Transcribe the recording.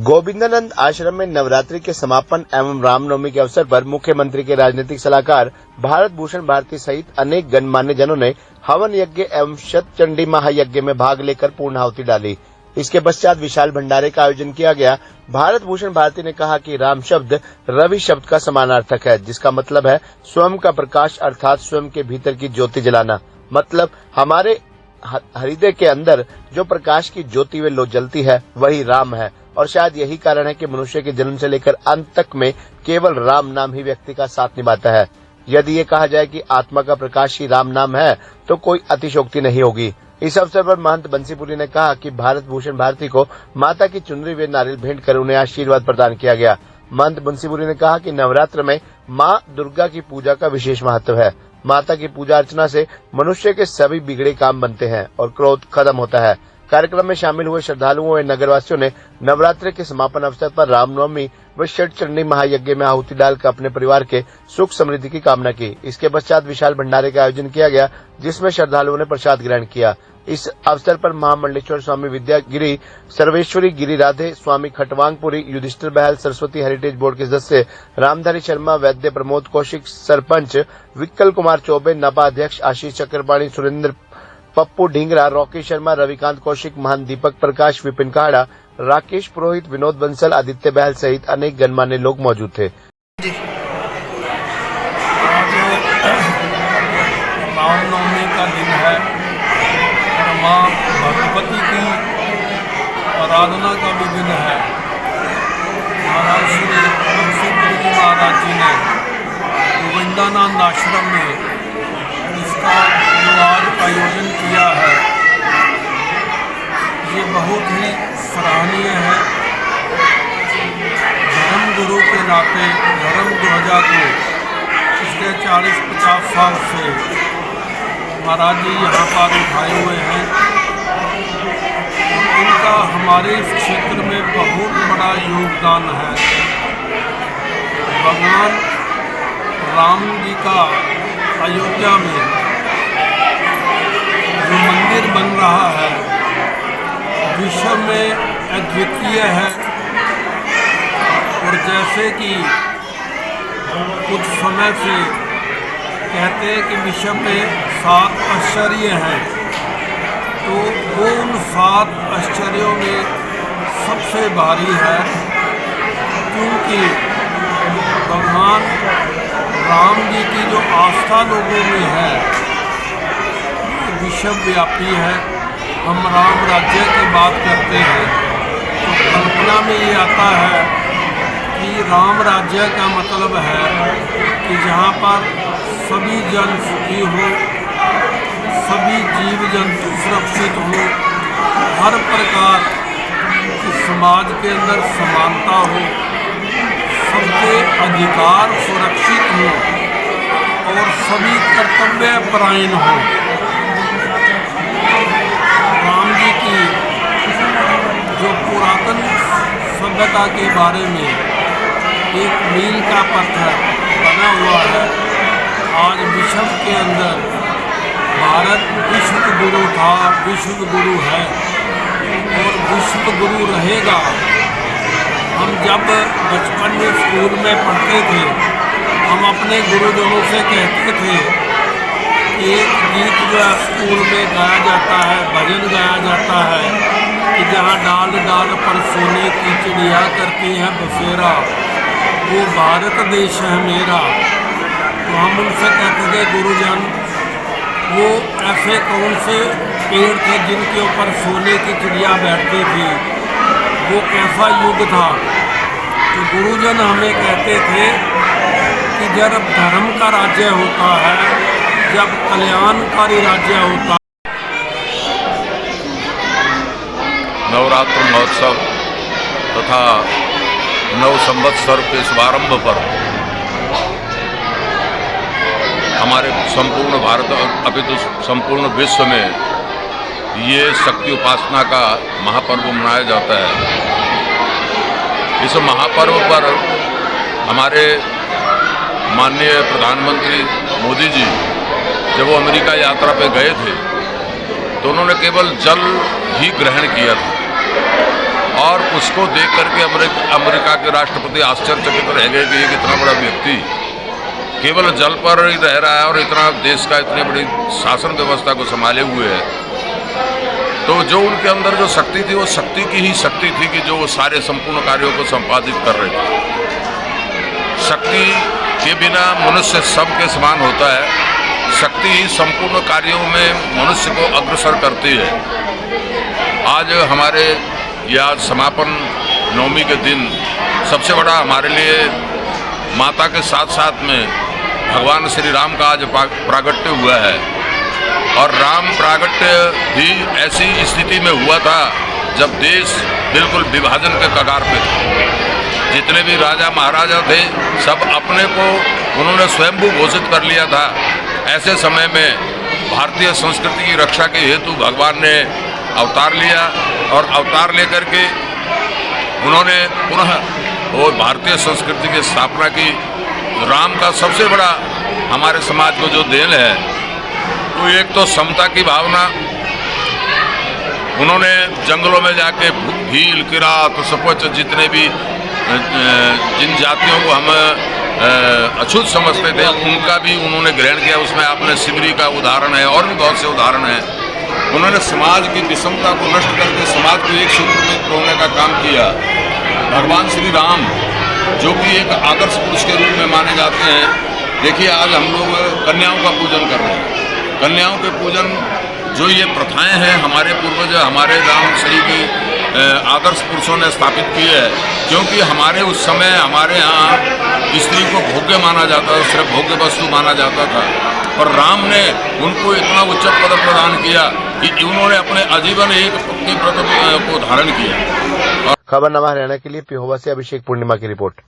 गोविंदानंद आश्रम में नवरात्रि के समापन एवं रामनवमी के अवसर पर मुख्यमंत्री के राजनीतिक सलाहकार भारत भूषण भारती सहित अनेक गणमान्य जनों ने हवन यज्ञ एवं शतचंडी महायज्ञ में भाग लेकर पूर्णाहुति डाली। इसके पश्चात विशाल भंडारे का आयोजन किया गया। भारत भूषण भारती ने कहा कि राम शब्द रवि शब्द का समानार्थक है, जिसका मतलब है स्वयं का प्रकाश, अर्थात स्वयं के भीतर की ज्योति जलाना। मतलब हमारे हृदय के अंदर जो प्रकाश की ज्योति वे लो जलती है वही राम है, और शायद यही कारण है कि मनुष्य के जन्म से लेकर अंत तक में केवल राम नाम ही व्यक्ति का साथ निभाता है। यदि ये कहा जाए कि आत्मा का प्रकाश ही राम नाम है तो कोई अतिशोक्ति नहीं होगी। इस अवसर पर महंत बंसीपुरी ने कहा कि भारत भूषण भारती को माता की चुनरी व नारियल भेंट कर उन्हें आशीर्वाद प्रदान किया गया। महंत बंसीपुरी ने कहा कि नवरात्र में माँ दुर्गा की पूजा का विशेष महत्व है। माता की पूजा अर्चना से मनुष्य के सभी बिगड़े काम बनते हैं और क्रोध खत्म होता है। कार्यक्रम में शामिल हुए श्रद्धालुओं व नगरवासियों ने नवरात्रि के समापन अवसर पर रामनवमी व शतचंडी महायज्ञ में आहुति डालकर अपने परिवार के सुख समृद्धि की कामना की। इसके पश्चात विशाल भंडारे का आयोजन किया गया, जिसमें श्रद्धालुओं ने प्रसाद ग्रहण किया। इस अवसर पर महामंडलेश्वर स्वामी विद्यागिरी, सर्वेश्वरी गिरी राधे, स्वामी खटवांगपुरी, युधिष्ठिर बहल, सरस्वती हेरिटेज बोर्ड के सदस्य रामधारी शर्मा, वैद्य प्रमोद कौशिक, सरपंच विक्कल कुमार चौबे, नपा अध्यक्ष आशीष चक्रपाणी, सुरेंद्र, पप्पू ढींगरा, रॉकी शर्मा, रविकांत कौशिक, महान दीपक प्रकाश, विपिन काड़ा, राकेश पुरोहित, विनोद बंसल, आदित्य बहल सहित अनेक गणमान्य लोग मौजूद थे। रामनवमी का दिन है और माँ भगवती की आराधना का भी दिन है। महाराज श्री बंसीपुरी जी महाराज जी ने गोविंदानंद आश्रम में इसका जो आज आयोजन किया है, ये बहुत ही सराहनीय है। धर्म गुरु के नाते धर्म ध्वजा को पिछले 40-50 साल से महाराज जी यहाँ पर उठाए हुए हैं और इनका हमारे इस क्षेत्र में बहुत बड़ा योगदान है। भगवान राम जी का अयोध्या में जो मंदिर बन रहा है विश्व में अद्वितीय है। और जैसे कि कुछ समय से कहते हैं कि विश्व में 7 आश्चर्य हैं, तो वो उन 7 आश्चर्यों में सबसे भारी है, क्योंकि भगवान राम जी की जो आस्था लोगों में है विश्वव्यापी है। हम राम राज्य की बात करते हैं तो कल्पना में ये आता है कि राम राज्य का मतलब है कि जहाँ पर सभी जन सुखी हो, सभी जीव जंतु सुरक्षित हो, हर प्रकार की समाज के अंदर समानता हो, सबके अधिकार सुरक्षित हो और सभी कर्तव्य परायण हो। राम जी की जो पुरातन सभ्यता के बारे में एक मील का पत्थर बना हुआ है। आज विश्व के अंदर भारत विश्व गुरु था, विश्व गुरु है और विश्व गुरु रहेगा। हम जब बचपन में स्कूल में पढ़ते थे, हम अपने गुरुजनों से कहते थे कि एक गीत जो स्कूल में गाया जाता है, भजन गाया जाता है कि जहाँ डाल डाल पर सोने की चिड़िया करती है बसेरा, वो भारत देश है मेरा। तो हम उनसे कहते थे गुरुजन, वो ऐसे कौन से पेड़ थे जिनके ऊपर सोने की चिड़िया बैठती थी, वो कैसा युग था? तो गुरुजन हमें कहते थे कि जब धर्म का राज्य होता है, जब कल्याणकारी राज्य होता है। नवरात्र महोत्सव तथा नव संवत्सर के शुभारंभ पर हमारे संपूर्ण भारत अपितु संपूर्ण विश्व में ये शक्ति उपासना का महापर्व मनाया जाता है। इस महापर्व पर हमारे माननीय प्रधानमंत्री मोदी जी जब वो अमेरिका यात्रा पे गए थे तो उन्होंने केवल जल ही ग्रहण किया था, और उसको देख करके अमेरिका के राष्ट्रपति आश्चर्यचकित रह गए कि एक इतना बड़ा व्यक्ति केवल जल पर ही रह रहा है और इतना देश का इतनी बड़ी शासन व्यवस्था को संभाले हुए है। तो जो उनके अंदर जो शक्ति थी वो शक्ति की ही शक्ति थी कि जो वो सारे संपूर्ण कार्यों को संपादित कर रहे थे। शक्ति के बिना मनुष्य सबके समान होता है। शक्ति ही संपूर्ण कार्यों में मनुष्य को अग्रसर करती है। आज हमारे यह समापन नवमी के दिन सबसे बड़ा हमारे लिए माता के साथ साथ में भगवान श्री राम का आज प्रागट्य हुआ है। और राम प्रागट्य भी ऐसी स्थिति में हुआ था जब देश बिल्कुल विभाजन के कगार पे था। जितने भी राजा महाराजा थे सब अपने को उन्होंने स्वयंभू घोषित कर लिया था। ऐसे समय में भारतीय संस्कृति की रक्षा के हेतु भगवान ने अवतार लिया और अवतार लेकर के उन्होंने पुनः वो भारतीय संस्कृति की स्थापना की। राम का सबसे बड़ा हमारे समाज को जो देन है वो एक तो समता की भावना। उन्होंने जंगलों में जाके भील किरात सपच जितने भी जिन जातियों को हम अछूत समझते थे उनका भी उन्होंने ग्रहण किया। उसमें आपने सिमरी का उदाहरण है और भी बहुत से उदाहरण हैं। उन्होंने समाज की विषमता को नष्ट करके समाज को एक सूत्र में पिरोने का काम किया। भगवान श्री राम जो कि एक आदर्श पुरुष के रूप में माने जाते हैं। देखिए आज हम लोग कन्याओं का पूजन कर रहे हैं। कन्याओं के पूजन जो ये प्रथाएं हैं हमारे पूर्वज हमारे राम श्री के आदर्श पुरुषों ने स्थापित की है। क्योंकि हमारे उस समय हमारे यहाँ स्त्री को भोग्य माना जाता था, सिर्फ भोग्य वस्तु माना जाता था। और राम ने उनको इतना उच्च पद प्रदान किया कि उन्होंने अपने आजीवन एक पत्नी व्रत को धारण किया। खबरनामा हरियाणा के लिए पिहोवा से अभिषेक पूर्णिमा की रिपोर्ट।